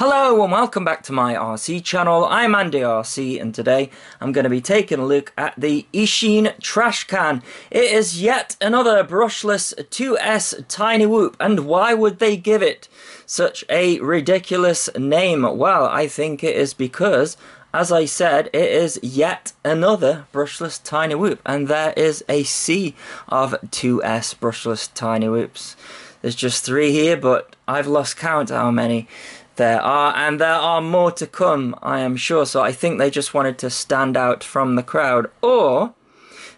Hello and welcome back to my RC channel. I'm Andy RC and today I'm going to be taking a look at the Eachine TRASHCAN. It is yet another brushless 2S tiny whoop, and why would they give it such a ridiculous name? Well, I think it is because, as I said, it is yet another brushless tiny whoop, and there is a sea of 2S brushless tiny whoops. There's just 3 here, but I've lost count how many there are, and there are more to come, I am sure. So I think they just wanted to stand out from the crowd, or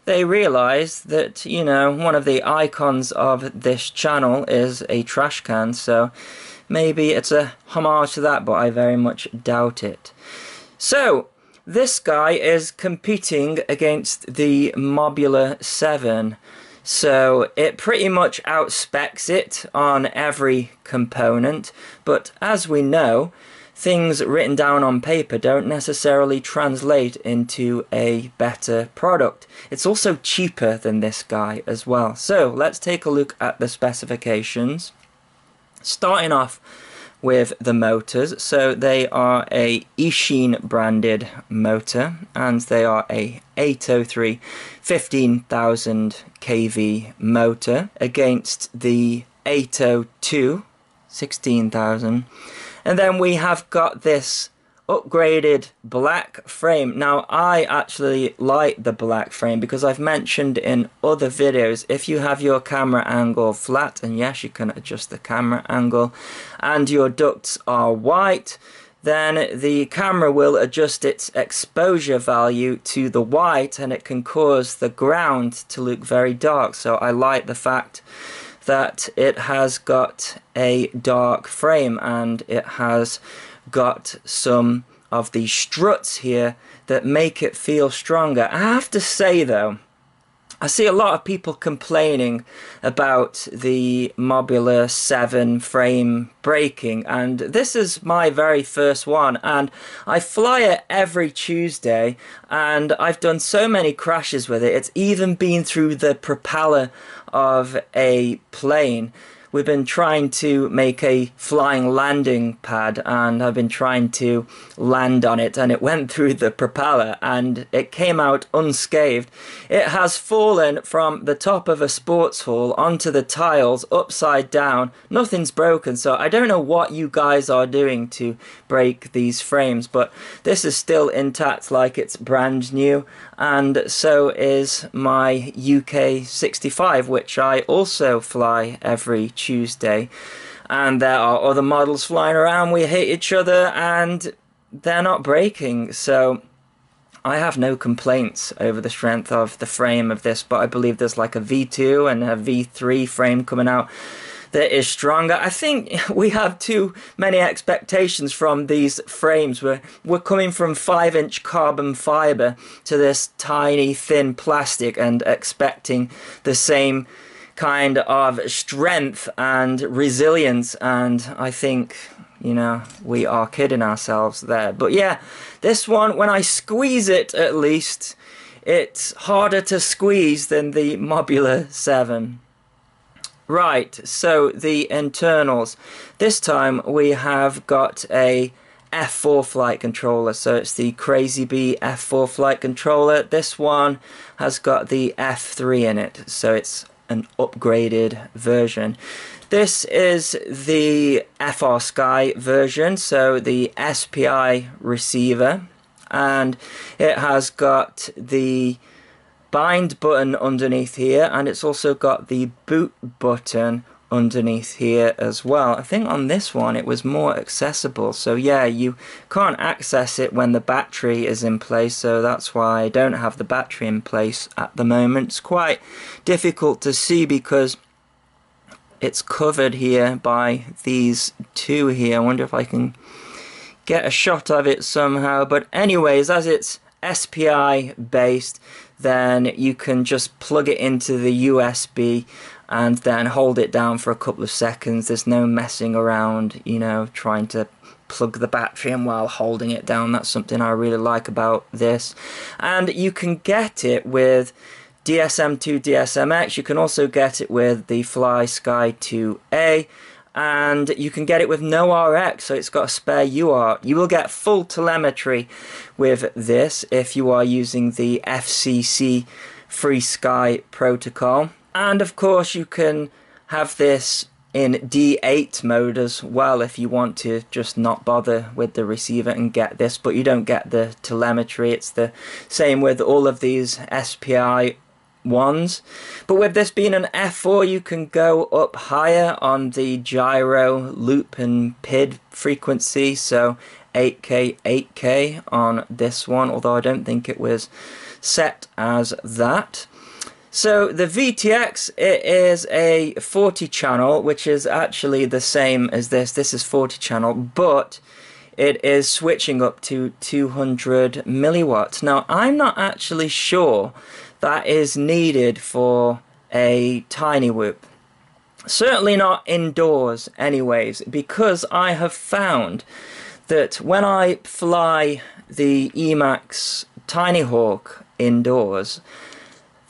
they realised that, you know, one of the icons of this channel is a trash can, so maybe it's a homage to that, but I very much doubt it. So this guy is competing against the Mobular 7. So it pretty much outspecs it on every component, but as we know, things written down on paper don't necessarily translate into a better product. It's also cheaper than this guy as well. So let's take a look at the specifications. Starting off with the motors, so they are a Eachine branded motor, and they are a 803 15,000 kV motor against the 802 16,000, and then we have got this upgraded black frame. Now I actually like the black frame because I've mentioned in other videos, if you have your camera angle flat, and yes, you can adjust the camera angle, and your ducts are white, then the camera will adjust its exposure value to the white, and it can cause the ground to look very dark. So I like the fact that it has got a dark frame, and it has got some of these struts here that make it feel stronger. I have to say though, I see a lot of people complaining about the Mobular 7 frame breaking, and this is my very first one, and I fly it every Tuesday, and I've done so many crashes with it. It's even been through the propeller of a plane. We've been trying to make a flying landing pad, and I've been trying to land on it, and it went through the propeller and it came out unscathed. It has fallen from the top of a sports hall onto the tiles upside down. Nothing's broken, so I don't know what you guys are doing to break these frames, but this is still intact like it's brand new, and so is my UK 65, which I also fly every Tuesday. And there are other models flying around, we hit each other, and they're not breaking, so I have no complaints over the strength of the frame of this, but I believe there's like a V2 and a V3 frame coming out that is stronger. I think we have too many expectations from these frames. We're coming from 5-inch carbon fiber to this tiny thin plastic and expecting the same kind of strength and resilience, and I think, you know, we are kidding ourselves there. But yeah, this one, when I squeeze it, at least it's harder to squeeze than the Mobular 7. Right, so the internals. This time we have got a F4 flight controller, so it's the Crazy Bee F4 flight controller. This one has got the F3 in it, so it's an upgraded version. This is the FR Sky version, so the SPI receiver, and it has got the bind button underneath here, and it's also got the boot button underneath here as well. I think on this one it was more accessible, so yeah, you can't access it when the battery is in place, so that's why I don't have the battery in place at the moment. It's quite difficult to see because it's covered here by these two here. I wonder if I can get a shot of it somehow, but anyways, as it's SPI based, then you can just plug it into the USB and then hold it down for a couple of seconds. There's no messing around, you know, trying to plug the battery in while holding it down. That's something I really like about this. And you can get it with DSM-2 DSMX. You can also get it with the Fly Sky 2A, and you can get it with no RX, so it's got a spare UART. You will get full telemetry with this if you are using the FCC Freestyle protocol. And of course you can have this in D8 mode as well if you want to just not bother with the receiver and get this, but you don't get the telemetry. It's the same with all of these SPI ones, but with this being an F4 you can go up higher on the gyro, loop and PID frequency, so 8K 8K on this one, although I don't think it was set as that. So the VTX, it is a 40 channel, which is actually the same as this. This is 40 channel, but it is switching up to 200 milliwatts. Now, I'm not actually sure that is needed for a tiny whoop. Certainly not indoors anyways, because I have found that when I fly the Emax Tiny Hawk indoors,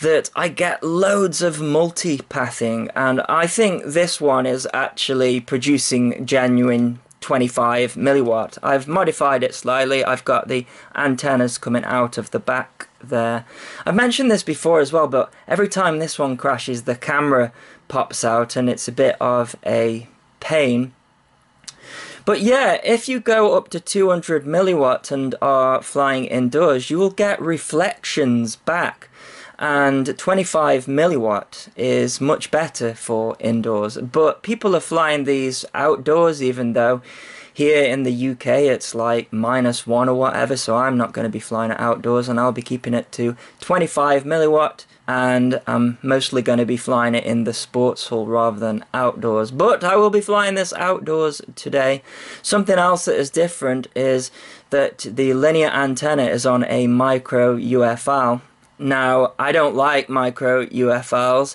that I get loads of multipathing, and I think this one is actually producing genuine 25 milliwatt. I've modified it slightly. I've got the antennas coming out of the back there. I've mentioned this before as well, but every time this one crashes the camera pops out and it's a bit of a pain. But yeah, if you go up to 200 milliwatt and are flying indoors, you will get reflections back. And 25 milliwatt is much better for indoors, but people are flying these outdoors, even though here in the UK it's like -1 or whatever, so I'm not going to be flying it outdoors, and I'll be keeping it to 25 milliwatt, and I'm mostly going to be flying it in the sports hall rather than outdoors. But I will be flying this outdoors today. Something else that is different is that the linear antenna is on a micro UFL. Now, I don't like micro UFLs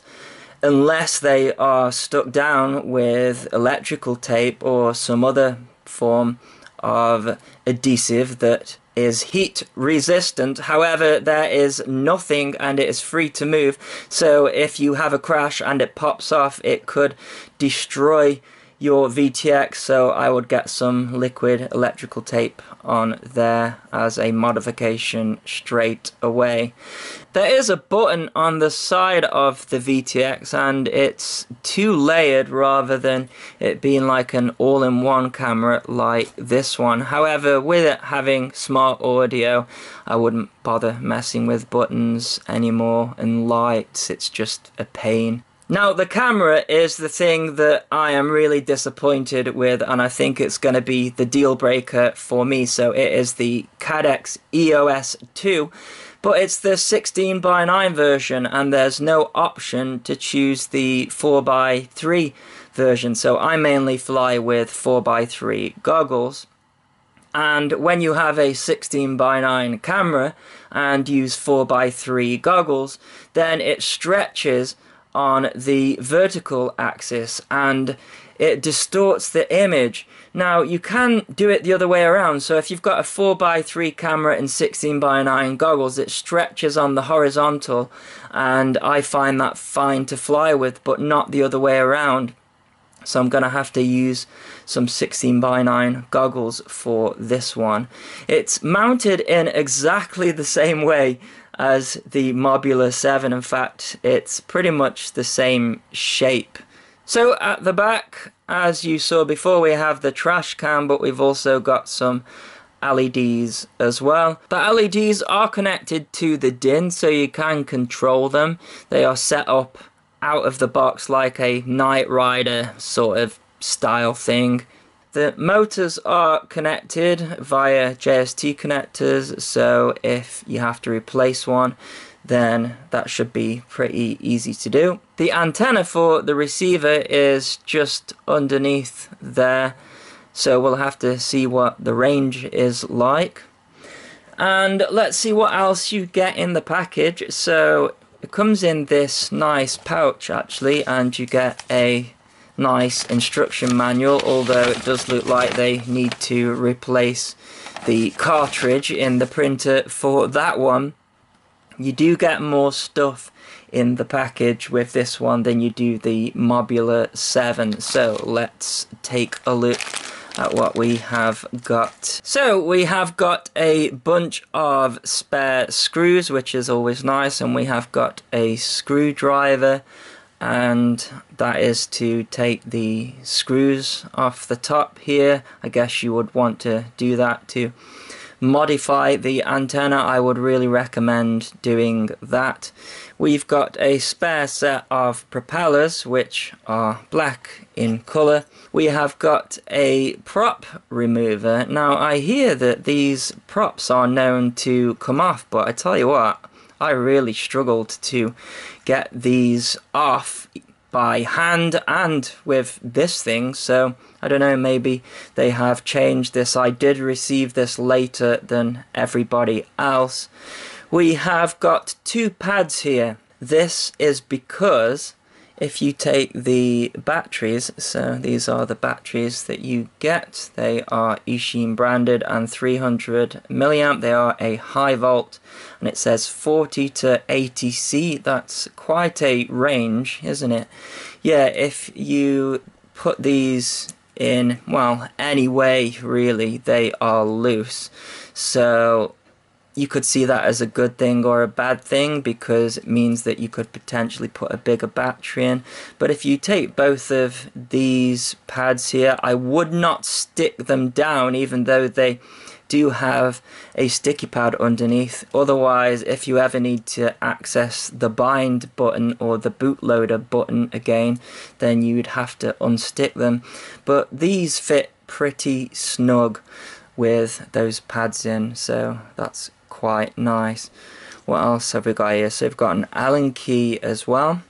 unless they are stuck down with electrical tape or some other form of adhesive that is heat resistant. However, there is nothing and it is free to move, so if you have a crash and it pops off, it could destroy your VTX, so I would get some liquid electrical tape on there as a modification straight away. There is a button on the side of the VTX, and it's two-layered rather than it being like an all-in-one camera like this one. However, with it having smart audio, I wouldn't bother messing with buttons anymore, and lights, it's just a pain. Now, the camera is the thing that I am really disappointed with, and I think it's going to be the deal breaker for me. So it is the Cadex EOS 2, but it's the 16:9 version, and there's no option to choose the 4:3 version. So I mainly fly with 4:3 goggles. And when you have a 16:9 camera and use 4:3 goggles, then it stretches on the vertical axis and it distorts the image. Now, you can do it the other way around, so if you've got a 4:3 camera and 16:9 goggles, it stretches on the horizontal, and I find that fine to fly with, but not the other way around. So I'm going to have to use some 16:9 goggles for this one. It's mounted in exactly the same way as the Mobula 7. In fact, it's pretty much the same shape. So at the back, as you saw before, we have the trash can, but we've also got some LEDs as well. The LEDs are connected to the DIN, so you can control them. They are set up out of the box like a Knight Rider sort of style thing. The motors are connected via JST connectors, so if you have to replace one, then that should be pretty easy to do. The antenna for the receiver is just underneath there, so we'll have to see what the range is like. And let's see what else you get in the package. So it comes in this nice pouch actually, and you get a nice instruction manual, although it does look like they need to replace the cartridge in the printer for that one. You do get more stuff in the package with this one than you do the Mobular 7. So let's take a look at what we have got. So we have got a bunch of spare screws, which is always nice, and we have got a screwdriver, and that is to take the screws off the top here. I guess you would want to do that to modify the antenna. I would really recommend doing that. We've got a spare set of propellers, which are black in colour. We have got a prop remover. Now I hear that these props are known to come off, but I tell you what, I really struggled to get these off by hand and with this thing, so I don't know, maybe they have changed this. I did receive this later than everybody else. We have got two pads here. This is because if you take the batteries, so these are the batteries that you get, they are Eachine branded and 300 milliamp. They are a high volt, and it says 40 to 80 C. That's quite a range, isn't it? Yeah, if you put these in, well, any way really, they are loose. So you could see that as a good thing or a bad thing, because it means that you could potentially put a bigger battery in. But if you take both of these pads here, I would not stick them down, even though they do have a sticky pad underneath. Otherwise, if you ever need to access the bind button or the bootloader button again, then you'd have to unstick them. But these fit pretty snug with those pads in, so that's quite nice. What else have we got here? So we've got an Allen key as well.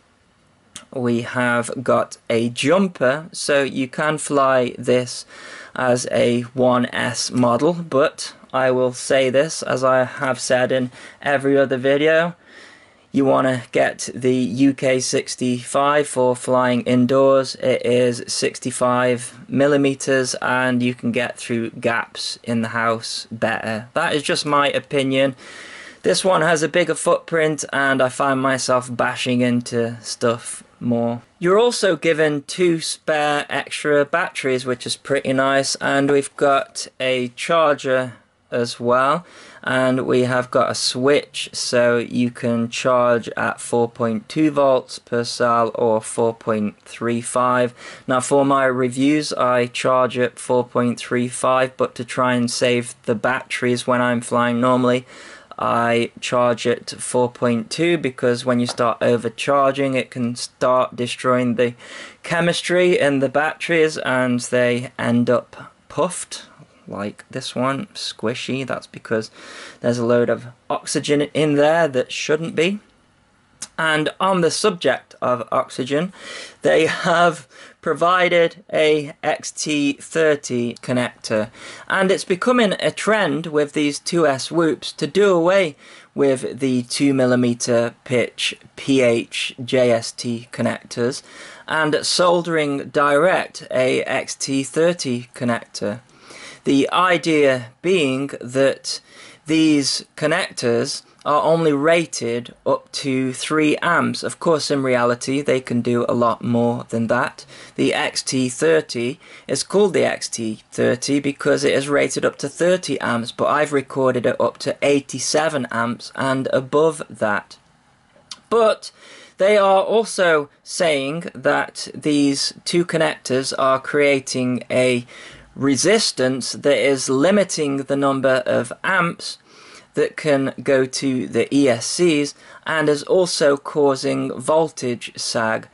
We have got a jumper, so you can fly this as a 1S model, but I will say this, as I have said in every other video, you want to get the UK 65 for flying indoors. It is 65 millimeters, and you can get through gaps in the house better. That is just my opinion. This one has a bigger footprint, and I find myself bashing into stuff more. You're also given two spare extra batteries, which is pretty nice, and we've got a charger as well, and we have got a switch, so you can charge at 4.2 volts per cell or 4.35. Now for my reviews I charge at 4.35, but to try and save the batteries when I'm flying normally, I charge it to 4.2, because when you start overcharging it can start destroying the chemistry in the batteries and they end up puffed like this one, squishy. That's because there's a load of oxygen in there that shouldn't be. And on the subject of oxygen, they have provided a XT30 connector, and it's becoming a trend with these 2S whoops to do away with the 2mm pitch PH JST connectors and soldering direct a XT30 connector. The idea being that these connectors are only rated up to 3 amps. Of course, in reality, they can do a lot more than that. The XT30 is called the XT30 because it is rated up to 30 amps, but I've recorded it up to 87 amps and above that. But they are also saying that these two connectors are creating a resistance that is limiting the number of amps that can go to the ESCs, and is also causing voltage sag.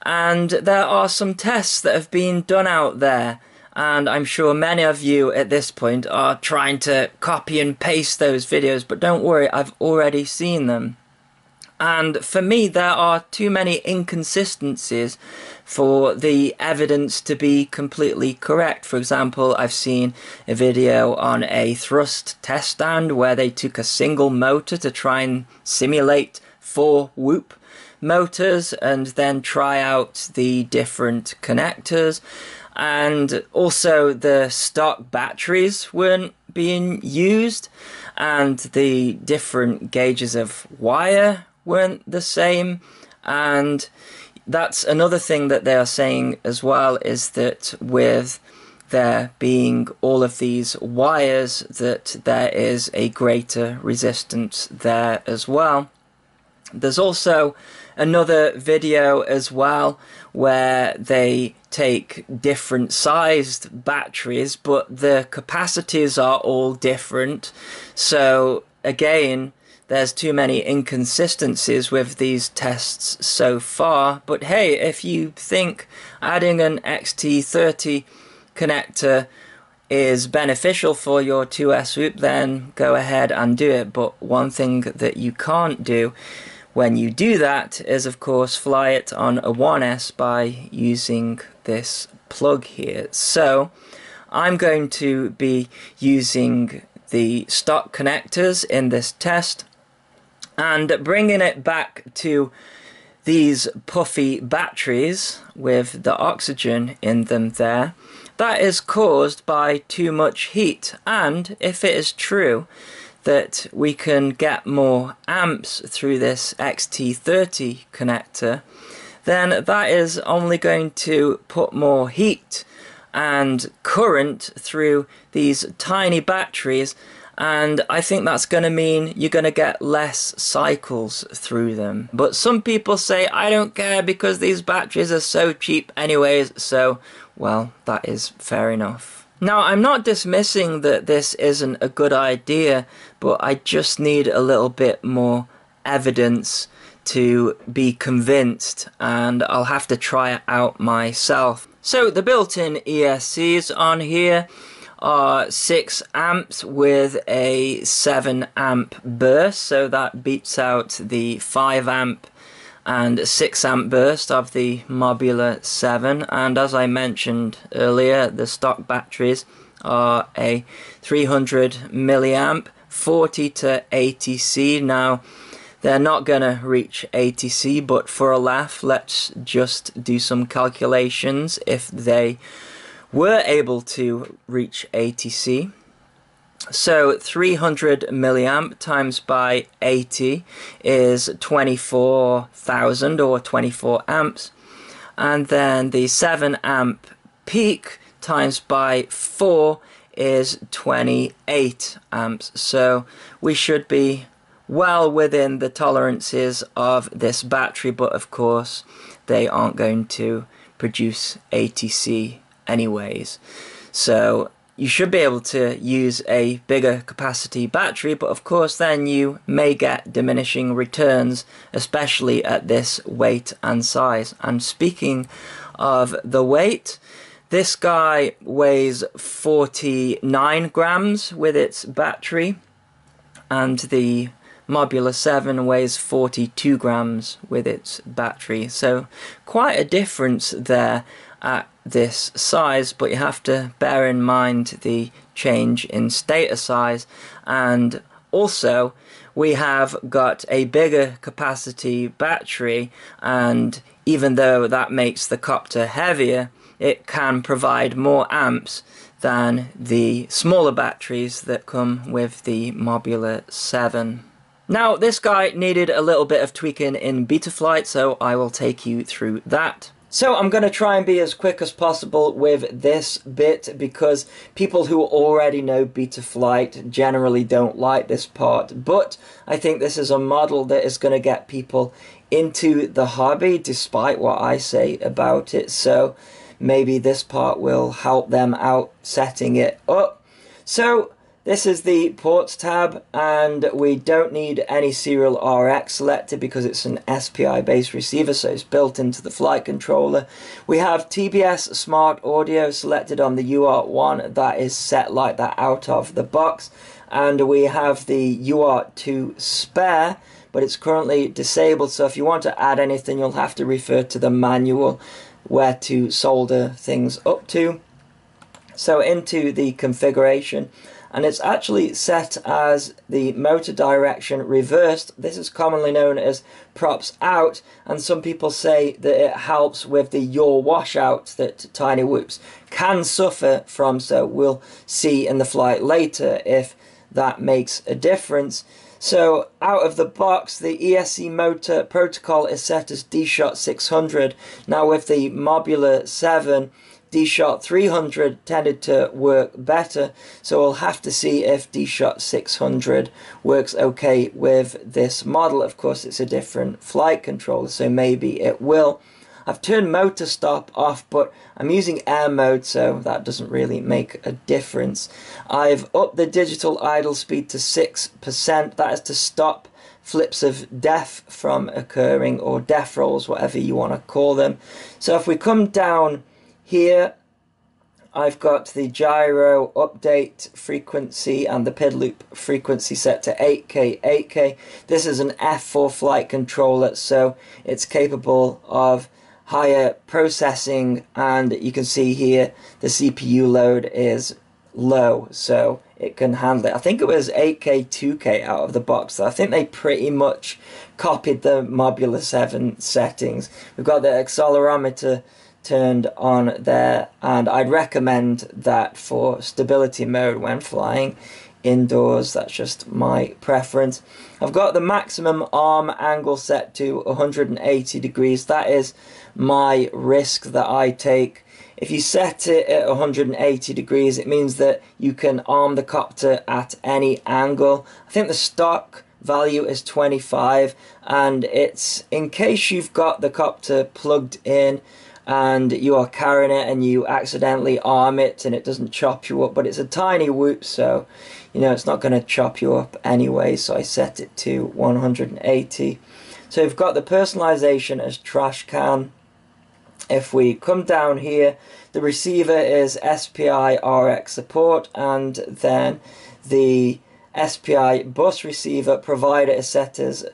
And there are some tests that have been done out there, and I'm sure many of you at this point are trying to copy and paste those videos, but don't worry, I've already seen them. And for me, there are too many inconsistencies for the evidence to be completely correct. For example, I've seen a video on a thrust test stand where they took a single motor to try and simulate 4 whoop motors and then try out the different connectors. And also the stock batteries weren't being used, and the different gauges of wire weren't the same, and that's another thing that they are saying as well, is that with there being all of these wires, that there is a greater resistance there as well. There's also another video as well where they take different sized batteries, but the capacities are all different. So again, there's too many inconsistencies with these tests so far. But hey, if you think adding an XT30 connector is beneficial for your 2S loop, then go ahead and do it. But one thing that you can't do when you do that is, of course, fly it on a 1S by using this plug here. So I'm going to be using the stock connectors in this test and bringing it back to these puffy batteries with the oxygen in them there. That is caused by too much heat, and if it is true that we can get more amps through this XT30 connector, then that is only going to put more heat and current through these tiny batteries, and I think that's going to mean you're going to get less cycles through them. But some people say, I don't care because these batteries are so cheap anyways, so well, that is fair enough. Now, I'm not dismissing that this isn't a good idea, but I just need a little bit more evidence to be convinced, and I'll have to try it out myself. So the built-in ESCs on here are 6 amps with a 7 amp burst, so that beats out the 5 amp and 6 amp burst of the Mobula 7. And as I mentioned earlier, the stock batteries are a 300 milliamp 40 to 80C. Now they're not gonna reach 80C, but for a laugh, let's just do some calculations if they were able to reach 80C. So 300 milliamp times by 80 is 24,000 or 24 amps, and then the 7 amp peak times by 4 is 28 amps. So we should be well within the tolerances of this battery, but of course they aren't going to produce 80C anyways. So you should be able to use a bigger capacity battery, but of course then you may get diminishing returns, especially at this weight and size. And speaking of the weight, this guy weighs 49 grams with its battery, and the Mobula 7 weighs 42 grams with its battery. So quite a difference there at this size, but you have to bear in mind the change in stator size. And also we have got a bigger capacity battery, and even though that makes the copter heavier, it can provide more amps than the smaller batteries that come with the Mobula 7. Now this guy needed a little bit of tweaking in BetaFlight, so I will take you through that. So I'm going to try and be as quick as possible with this bit, because people who already know BetaFlight generally don't like this part, but I think this is a model that is going to get people into the hobby despite what I say about it, so maybe this part will help them out setting it up. So this is the ports tab, and we don't need any serial RX selected because it's an SPI based receiver, so it's built into the flight controller. We have TBS Smart Audio selected on the UART1, that is set like that out of the box, and we have the UART2 spare, but it's currently disabled, so if you want to add anything you'll have to refer to the manual where to solder things up to. So into the configuration, and it's actually set as the motor direction reversed. This is commonly known as props out, and some people say that it helps with the yaw washout that tiny whoops can suffer from, so we'll see in the flight later if that makes a difference. So out of the box, the ESC motor protocol is set as D-Shot 600. Now with the Mobula 7, D-Shot 300 tended to work better, so we'll have to see if D-Shot 600 works okay with this model. Of course, it's a different flight controller, so maybe it will. I've turned motor stop off, but I'm using air mode, so that doesn't really make a difference. I've upped the digital idle speed to 6%. That is to stop flips of death from occurring, or death rolls, whatever you want to call them. So if we come down here, I've got the gyro update frequency and the PID loop frequency set to 8K. This is an F4 flight controller, so it's capable of higher processing, and you can see here the CPU load is low, so it can handle it. I think it was 8K, 2K out of the box, so I think they pretty much copied the Mobula 7 settings. We've got the accelerometer turned on there, and I'd recommend that for stability mode when flying indoors. That's just my preference. I've got the maximum arm angle set to 180 degrees. That is my risk that I take. If you set it at 180 degrees, it means that you can arm the copter at any angle. I think the stock value is 25, and it's in case you've got the copter plugged in and you are carrying it and you accidentally arm it and it doesn't chop you up, but it's a tiny whoop, so you know it's not going to chop you up anyway, so I set it to 180. So we've got the personalization as trash can. If we come down here, the receiver is SPI RX support, and then the SPI bus receiver provider is set as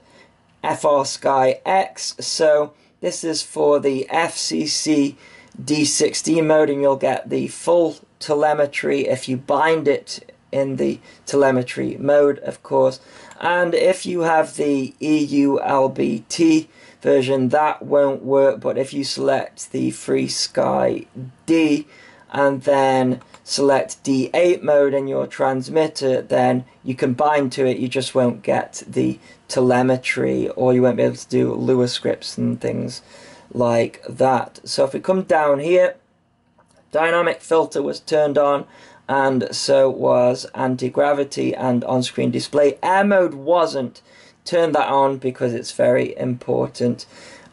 FR Sky X. So this is for the FCC D16 mode, and you'll get the full telemetry if you bind it in the telemetry mode, of course. And if you have the EU LBT version, that won't work, but if you select the Free Sky D and then select D8 mode in your transmitter, then you can bind to it, you just won't get the telemetry, or you won't be able to do Lua scripts and things like that. So if we come down here, dynamic filter was turned on, and so was anti-gravity and on-screen display. Air mode wasn't. Turn that on because it's very important.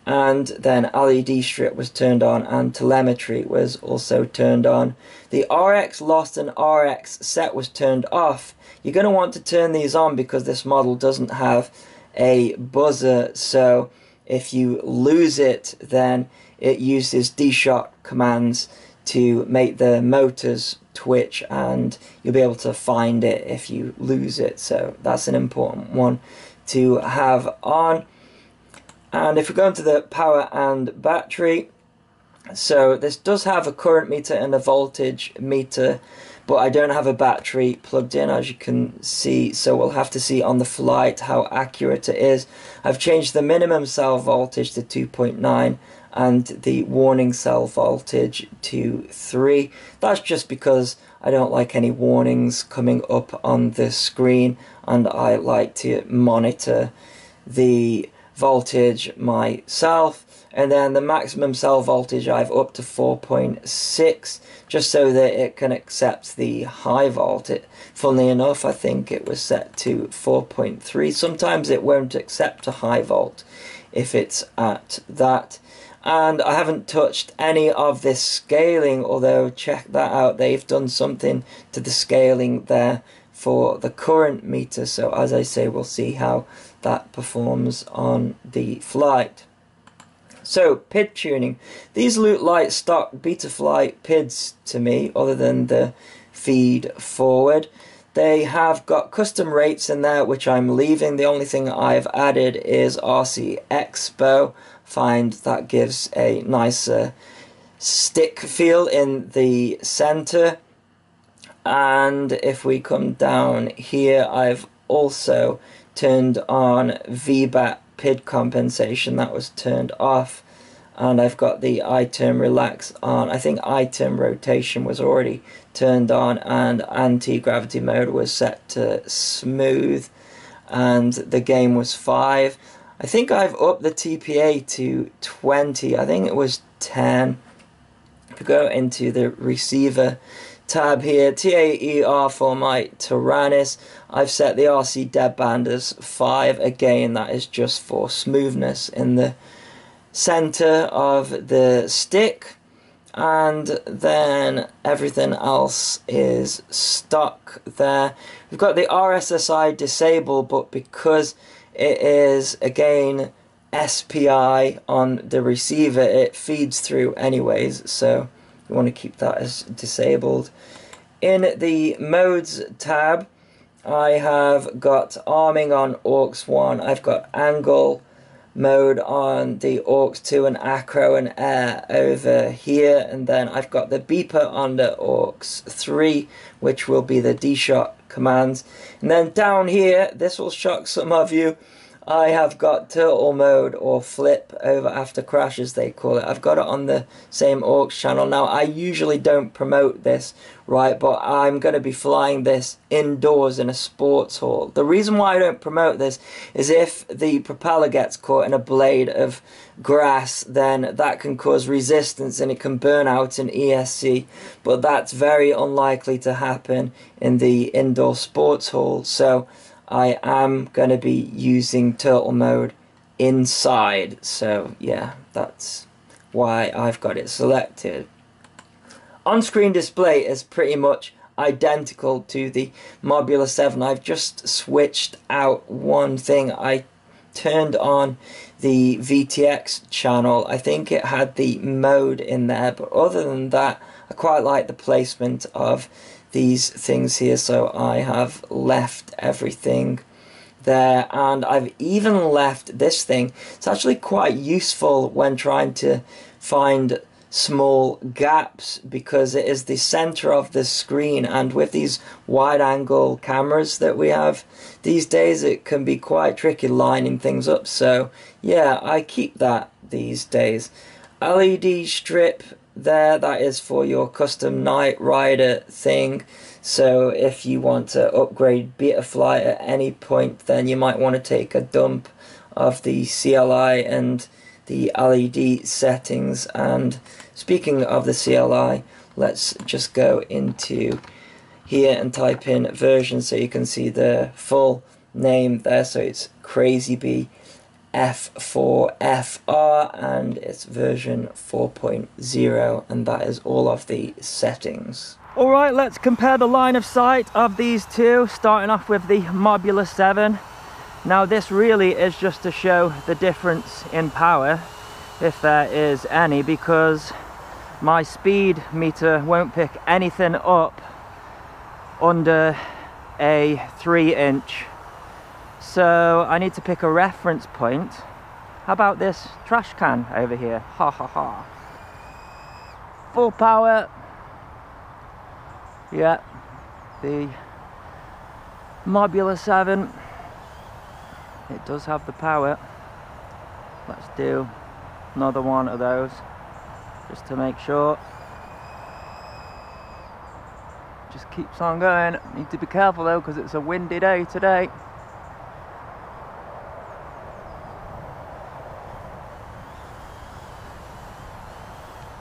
And then LED strip was turned on, and telemetry was also turned on. The RX lost and RX set was turned off. You're going to want to turn these on because this model doesn't have a buzzer, so if you lose it, then it uses D-Shot commands to make the motors twitch, and you'll be able to find it if you lose it, so that's an important one to have on. And if we go into the power and battery, so this does have a current meter and a voltage meter, but I don't have a battery plugged in, as you can see, so we'll have to see on the flight how accurate it is. I've changed the minimum cell voltage to 2.9 and the warning cell voltage to 3. That's just because I don't like any warnings coming up on the screen, and I like to monitor the voltage myself. And then the maximum cell voltage I've up to 4.6, just so that it can accept the high voltage. Funnily enough, I think it was set to 4.3. Sometimes it won't accept a high volt if it's at that. And I haven't touched any of this scaling, although check that out, they've done something to the scaling there for the current meter. So as I say, we'll see how that performs on the flight. So, PID tuning. These look like stock BetaFlight PIDs to me, other than the feed forward. They have got custom rates in there, which I'm leaving. The only thing I've added is RC Expo. Find that gives a nicer stick feel in the center. And if we come down here, I've also turned on VBAT PID compensation. That was turned off, and I've got the I-term relax on. I think I-term rotation was already turned on, and anti-gravity mode was set to smooth. and the game was 5. I think I've upped the TPA to 20. I think it was 10. If we go into the receiver tab here, TAER for my Tyrannus, I've set the RC deadband as 5. Again, that is just for smoothness in the center of the stick, and then everything else is stuck there. We've got the RSSI disabled, but because it is again SPI on the receiver, it feeds through anyways, so you want to keep that as disabled. In the modes tab, I have got arming on AUX 1, I've got angle mode on the AUX 2 and acro and air over here, and then I've got the beeper on the AUX 3, which will be the D-shot commands. And then down here, this will shock some of you, I have got turtle mode, or flip over after crash as they call it. I've got it on the same AUX channel. Now I usually don't promote this, right, but I'm going to be flying this indoors in a sports hall. The reason why I don't promote this is if the propeller gets caught in a blade of grass, then that can cause resistance and it can burn out in ESC, but that's very unlikely to happen in the indoor sports hall, so I am going to be using turtle mode inside, so yeah, that's why I've got it selected. On-screen display is pretty much identical to the Mobula 7. I've just switched out one thing. I turned on the VTX channel. I think it had the mode in there, but other than that, I quite like the placement of these things here, so I have left everything there, and I've even left this thing. It's actually quite useful when trying to find small gaps because it is the center of the screen, and with these wide angle cameras that we have these days, it can be quite tricky lining things up, so yeah, I keep that these days. LED strip there, that is for your custom Night Rider thing, so if you want to upgrade BetaFlight at any point, then you might want to take a dump of the CLI and the LED settings. And speaking of the CLI, let's just go into here and type in version so you can see the full name there. So it's CrazyBee F4FR and it's version 4.0, and that is all of the settings. Alright, let's compare the line of sight of these two, starting off with the Mobula 7. Now this really is just to show the difference in power, if there is any, because my speed meter won't pick anything up under a 3-inch. So I need to pick a reference point. How about this trash can over here? Ha ha ha. Full power. Yeah, the Mobula 7. It does have the power. Let's do another one of those just to make sure. Just keeps on going. Need to be careful though because it's a windy day today.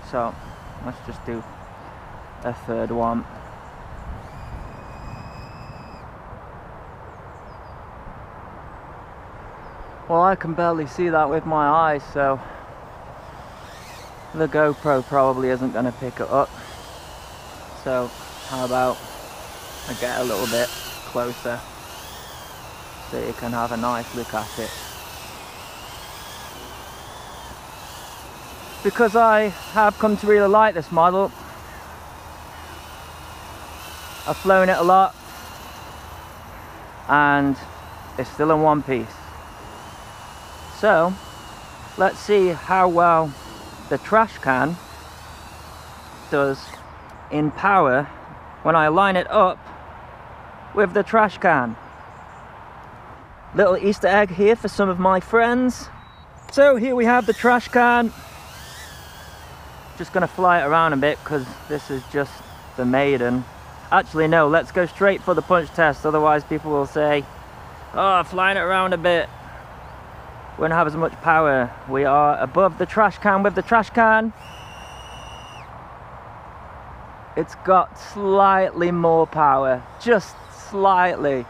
So let's just do a third one. Well, I can barely see that with my eyes, so the GoPro probably isn't going to pick it up. So how about I get a little bit closer so you can have a nice look at it. Because I have come to really like this model, I've flown it a lot and it's still in one piece. So let's see how well the trash can does in power when I line it up with the trash can. Little Easter egg here for some of my friends. So here we have the trash can. Just gonna fly it around a bit because this is just the maiden. Actually no, let's go straight for the punch test, otherwise people will say Oh, flying it around a bit. Won't have as much power. We are above the trash can with the trash can. It's got slightly more power, just slightly.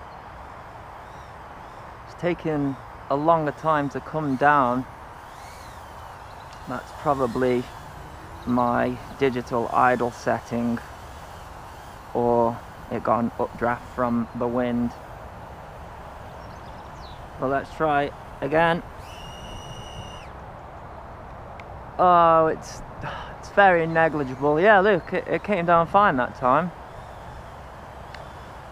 It's taking a longer time to come down. That's probably my digital idle setting, or it got an updraft from the wind. Well, let's try again. Oh, it's very negligible. Yeah, look, it came down fine that time.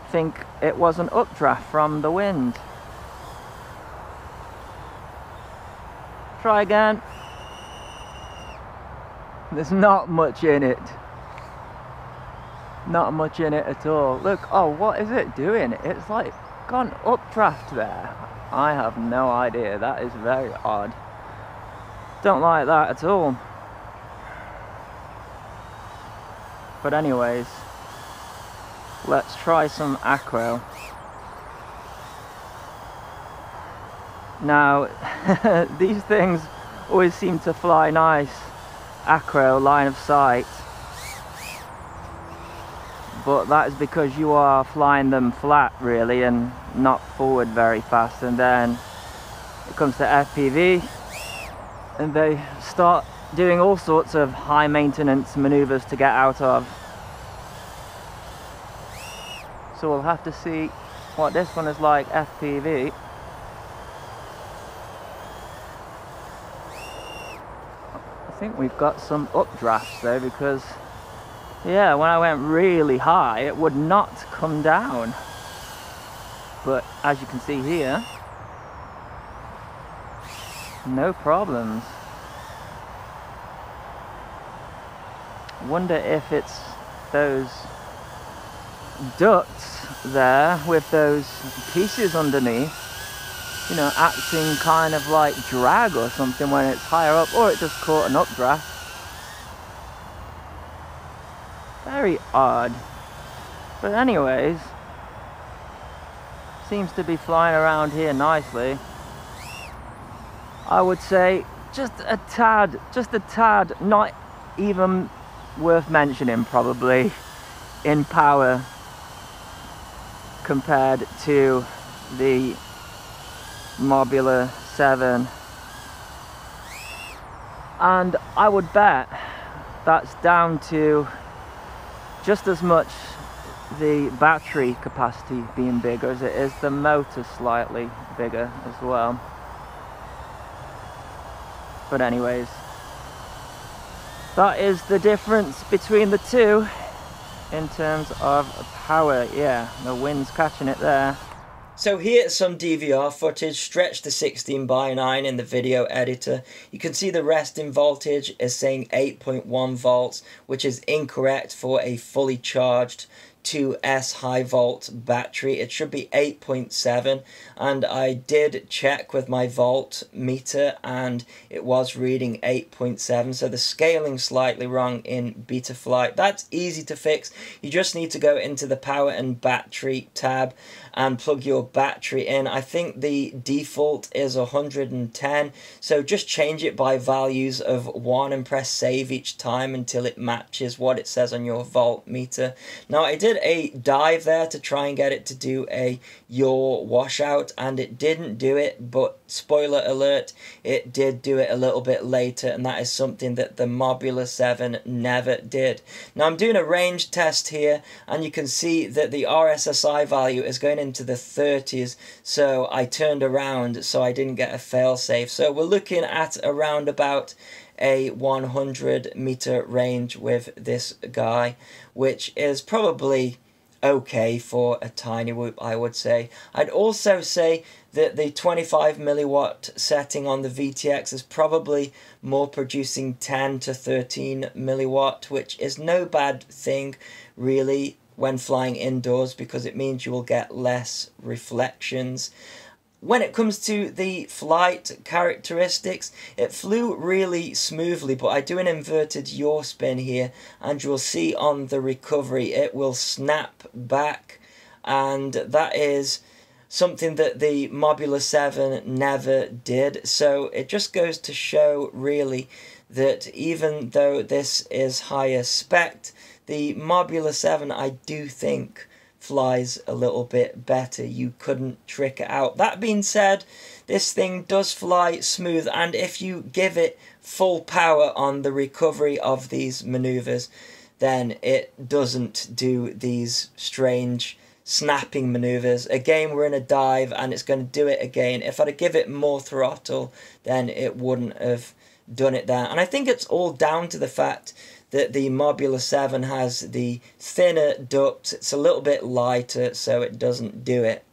I think it was an updraft from the wind. Try again. There's not much in it. Not much in it at all. Look, oh, what is it doing? It's like got an updraft there. I have no idea. That is very odd. Don't like that at all. But anyways, let's try some acro. Now, these things always seem to fly nice acro line of sight, but that is because you are flying them flat really and not forward very fast, and then it comes to FPV and they start doing all sorts of high maintenance maneuvers to get out of. So we'll have to see what this one is like FPV. I think we've got some updrafts though, because yeah, when I went really high it would not come down, but as you can see here, no problems. Wonder if it's those ducts there with those pieces underneath, you know, acting kind of like drag or something when it's higher up, or it just caught an updraft. Very odd. But anyways, seems to be flying around here nicely. I would say just a tad, not even worth mentioning probably in power compared to the Mobula 7, and I would bet that's down to just as much the battery capacity being bigger as it is the motor slightly bigger as well. But anyways, that is the difference between the two in terms of power. Yeah, the wind's catching it there. So here's some DVR footage stretched to 16:9 in the video editor. You can see the resting voltage is saying 8.1 volts, which is incorrect for a fully charged 2S high volt battery. It should be 8.7, and I did check with my volt meter and it was reading 8.7, so the scaling's slightly wrong in BetaFlight. That's easy to fix. You just need to go into the power and battery tab and plug your battery in. I think the default is 110, so just change it by values of 1 and press save each time until it matches what it says on your volt meter. Now I did a dive there to try and get it to do a yaw washout, and it didn't do it, but spoiler alert, it did do it a little bit later, and that is something that the Mobula 7 never did. Now I'm doing a range test here, and you can see that the RSSI value is going into the 30s, so I turned around so I didn't get a failsafe. So we're looking at around about a 100 meter range with this guy, which is probably okay for a tiny whoop, I would say. I'd also say that the 25 milliwatt setting on the VTX is probably more producing 10 to 13 milliwatt, which is no bad thing really when flying indoors, because it means you will get less reflections. When it comes to the flight characteristics, it flew really smoothly, but I do an inverted yaw spin here, and you'll see on the recovery it will snap back, and that is something that the Mobula 7 never did. So it just goes to show really that even though this is higher spec, the Mobula 7 I do think flies a little bit better. You couldn't trick it out. That being said, this thing does fly smooth, and if you give it full power on the recovery of these maneuvers, then it doesn't do these strange snapping maneuvers. Again, we're in a dive and it's going to do it again. If I'd give it more throttle, then it wouldn't have done it there. And I think it's all down to the fact that the Mobula 7 has the thinner duct. It's a little bit lighter, so it doesn't do it.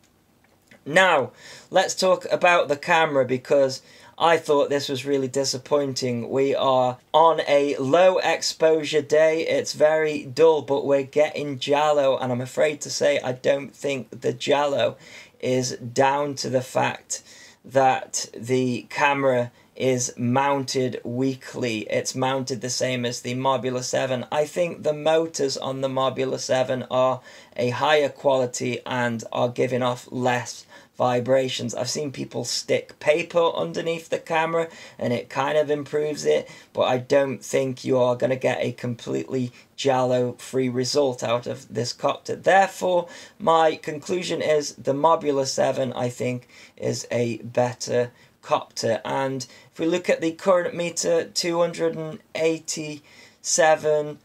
Now, let's talk about the camera, because I thought this was really disappointing. We are on a low exposure day. It's very dull, but we're getting giallo, and I'm afraid to say I don't think the giallo is down to the fact that the camera is mounted weakly. It's mounted the same as the Mobula 7. I think the motors on the Mobula 7 are a higher quality and are giving off less vibrations. I've seen people stick paper underneath the camera and it kind of improves it, but I don't think you are going to get a completely giallo free result out of this copter. Therefore, my conclusion is the Mobula 7 I think is a better copter. And if we look at the current meter, 287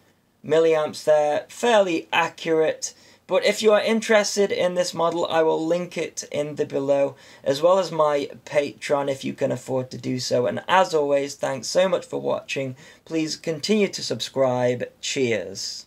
milliamps there, fairly accurate. But if you are interested in this model, I will link it in the below, as well as my Patreon if you can afford to do so. And as always, thanks so much for watching. Please continue to subscribe. Cheers.